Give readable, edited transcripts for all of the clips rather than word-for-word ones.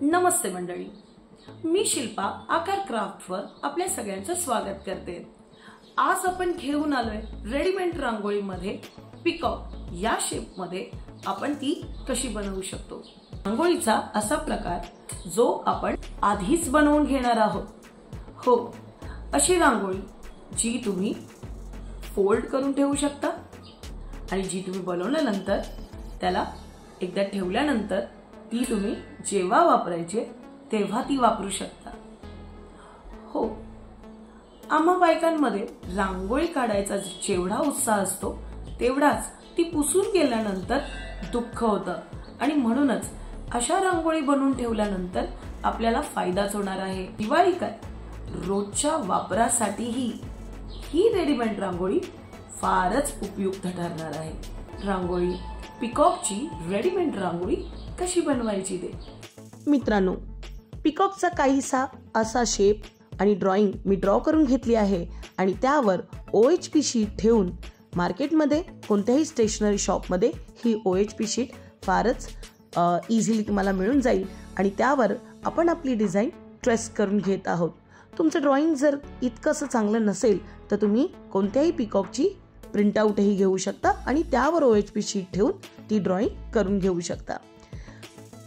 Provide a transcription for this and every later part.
नमस्ते मंडळी, मी शिल्पा आकार क्राफ्टवर आपल्या सगळ्यांचं स्वागत करते। आज आपण घेऊन आलोय रेडीमेड रांगोळीमध्ये पिकॉक या शेप मध्ये आपण ती कशी बनवू शकतो। रांगोळीचा असा प्रकार जो आपण आधीच बनवून घेणार आहोत। हो, अशी रांगोळी जी तुम्ही फोल्ड करून ठेवू शकता आणि जी तुम्ही बनवल्यानंतर त्याला एकदा ठेवल्यानंतर ती तुम्ही जेव्हा वापरायचे तेव्हा ती वापरू शकता। हो, आम्हा बायकांमध्ये रांगोळी काढायचा जेवढा उत्साह असतो तेवढाच ती पुसून गेल्यानंतर दुःख होतं आणि म्हणूनच अशा रांगोळी बनवून ठेवल्यानंतर आपल्याला फायदाच होणार आहे। दिवाळी काय, रोजच्या वापरासाठीही ही रेडीमेड रांगोळी फारच उपयुक्त ठरणार आहे। रांगोळी पिकॉकची रेडीमेड रांगोळी कशी बनवायची ते। मित्रांनो, पिकॉकचा काहीसा असा शेप आणि ड्रॉइंग मी ड्रॉ करून घेतली आहे आणि त्यावर OHP शीट ठेवून मार्केटमध्ये कोणत्याही स्टेशनरी शॉपमध्ये ही OHP शीट फारच इझिली तुम्हाला मिळून जाईल आणि त्यावर आपण आपली डिझाईन ट्रेस करून घेत आहोत। तुमचं ड्रॉइंग जर इतकंसं चांगलं नसेल तर तुम्ही कोणत्याही पिकॉकची प्रिंटआउटही घेऊ शकता आणि त्यावर OHP शीट ठेवून ती ड्रॉइंग करून घेऊ शकता।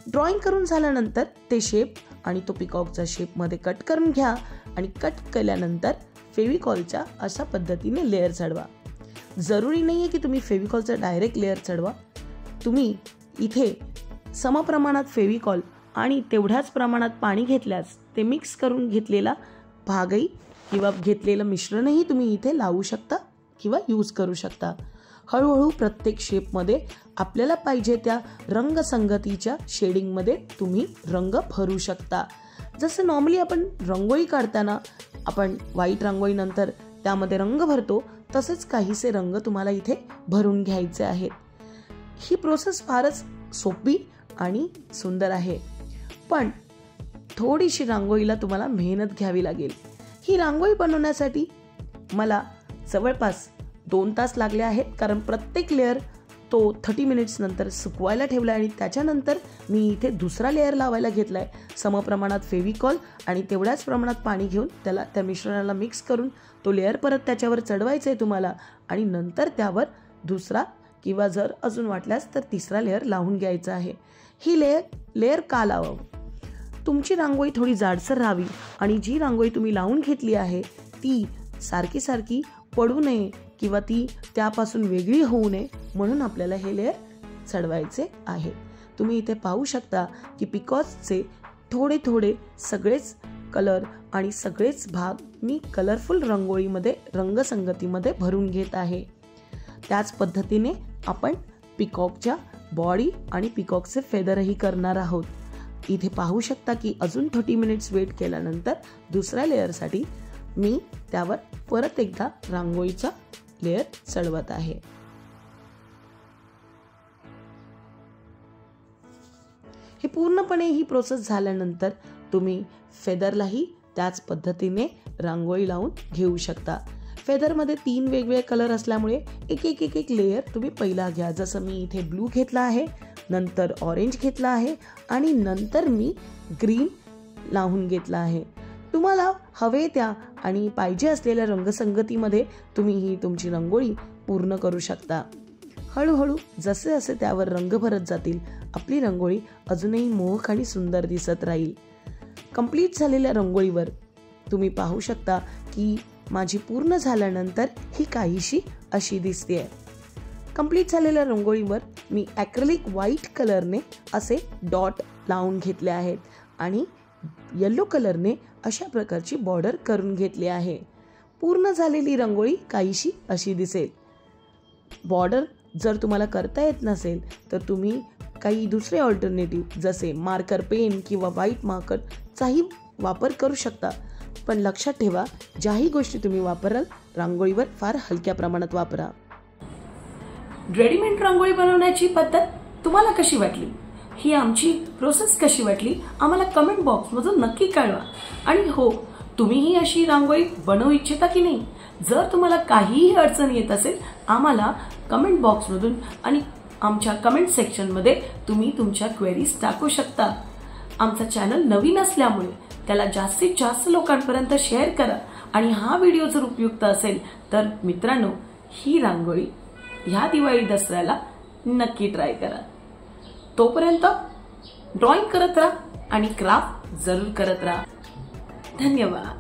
ड्रॉइंग करून झाल्यानंतर ते शेप आणि तो पिकॉकचा शेप मध्ये कट करून घ्या आणि कट केल्यानंतर फेविकॉलच्या अशा पद्धतीने लेयर चढवा। जरुरी नाहीये की तुम्ही फेविकॉलचा डायरेक्ट लेयर चढवा, तुम्ही इथे समप्रमाणात फेविकॉल आणि तेवढ्याच प्रमाणात पाणी घेतल्यास ते मिक्स करून घेतलेला भागही किंवा घेतलेलं मिश्रणही तुम्ही इथे लावू शकता किंवा यूज करू शकता। हळूहळू प्रत्येक शेपमध्ये आपल्याला पाहिजे त्या रंगसंगतीच्या शेडिंगमध्ये तुम्ही रंग भरू शकता। जसं नॉर्मली आपण रांगोळी काढताना आपण व्हाईट रांगोळी नंतर त्यामध्ये रंग भरतो, तसेच काहीसे रंग तुम्हाला इथे भरून घ्यायचे आहेत। ही प्रोसेस फारच सोपी आणि सुंदर आहे, पण थोडीशी रांगोळीला तुम्हाला मेहनत घ्यावी लागेल। ही रांगोळी बनवण्यासाठी मला जवळपास 2 तास लागले आहेत, कारण प्रत्येक लेअर तो 30 मिनिट्स नंतर सुकवायला ठेवला आणि त्याच्यानंतर मी इथे दुसरा लेअर लावायला घेतलाय। समप्रमाणात फेविकॉल आणि तेवढ्याच प्रमाणात पाणी घेऊन त्याला त्या मिश्रणाला मिक्स करून तो लेअर परत त्याच्यावर चढवायचा आहे तुम्हाला आणि नंतर त्यावर दुसरा किंवा जर अजून वाटल्यास तर तिसरा लेअर लावून घ्यायचा आहे। ही लेअर का लावावं? तुमची रांगोळी थोडी जाडसर राहावी आणि जी रांगोळी तुम्ही लावून घेतली आहे ती सारखी सारखी पडू नये किंवा ती त्यापासून वेगळी होऊ नये, म्हणून आपल्याला हे लेअर चढवायचे आहे। तुम्ही इथे पाहू शकता की पिकॉकचे थोडे थोडे सगळेच कलर आणि सगळेच भाग मी कलरफुल रांगोळीमध्ये रंगसंगतीमध्ये भरून घेत आहे। त्याच पद्धतीने आपण पिकॉकच्या बॉडी आणि पिकॉकचे फेदरही करणार आहोत। इथे पाहू शकता की अजून 30 मिनिट्स वेट केल्यानंतर दुसऱ्या लेअरसाठी मी त्यावर परत एकदा रांगोळीचा लेअर चढवत आहे। हे पूर्णपणे ही प्रोसेस झाल्यानंतर तुम्ही फेदरलाही त्याच पद्धतीने रांगोळी लावून घेऊ शकता। फेदरमध्ये 3 वेगवेगळे कलर असल्यामुळे एक एक एक एक लेअर तुम्ही पहिला घ्या। जसं मी इथे ब्लू घेतला आहे, नंतर ऑरेंज घेतला आहे आणि नंतर मी ग्रीन लावून घेतला आहे। तुम्हाला हवे त्या आणि पाहिजे असलेल्या रंगसंगतीमध्ये तुम्ही ही तुमची रांगोळी पूर्ण करू शकता। हळूहळू जसे जसे त्यावर रंग भरत जातील आपली रांगोळी अजूनही मोहक आणि सुंदर दिसत राहील। कंप्लीट झालेल्या रांगोळीवर तुम्ही पाहू शकता की माझी पूर्ण झाल्यानंतर ही काहीशी अशी दिसते। कंप्लीट झालेल्या रांगोळीवर मी ॲक्रेलिक व्हाईट कलरने असे डॉट लावून घेतले आहेत आणि येलो कलरने अशा प्रकारची बॉर्डर करून घेतली आहे। पूर्ण झालेली रांगोळी काहीशी अशी दिसेल। बॉर्डर जर तुम्हाला करता येत नसेल तर तुम्ही काही दुसरे ऑल्टरनेटिव्ह जसे मार्कर पेन किंवा व्हाईट मार्करचाही वापर करू शकता, पण लक्षात ठेवा ज्याही गोष्टी तुम्ही वापराल रांगोळीवर फार हलक्या प्रमाणात वापरा। रेडीमेड रांगोळी बनवण्याची पद्धत तुम्हाला कशी वाटली? ही आमची प्रोसेस कशी वाटली आम्हाला कमेंट बॉक्समधून नक्की कळवा। आणि हो, तुम्हीही अशी रांगोळी बनवू इच्छिता की नाही? जर तुम्हाला काहीही अडचण येत असेल आम्हाला कमेंट बॉक्समधून आणि आमच्या कमेंट सेक्शनमध्ये तुम्ही तुमच्या क्वेरीज टाकू शकता। आमचा चॅनल नवीन असल्यामुळे त्याला जास्तीत जास्त लोकांपर्यंत शेअर करा आणि हा व्हिडिओ जर उपयुक्त असेल तर मित्रांनो ही रांगोळी ह्या दिवाळी दसऱ्याला नक्की ट्राय करा. तोपर्यंत ड्रॉइंग करत राहा आणि क्राफ्ट जरूर करत राहा. धन्यवाद.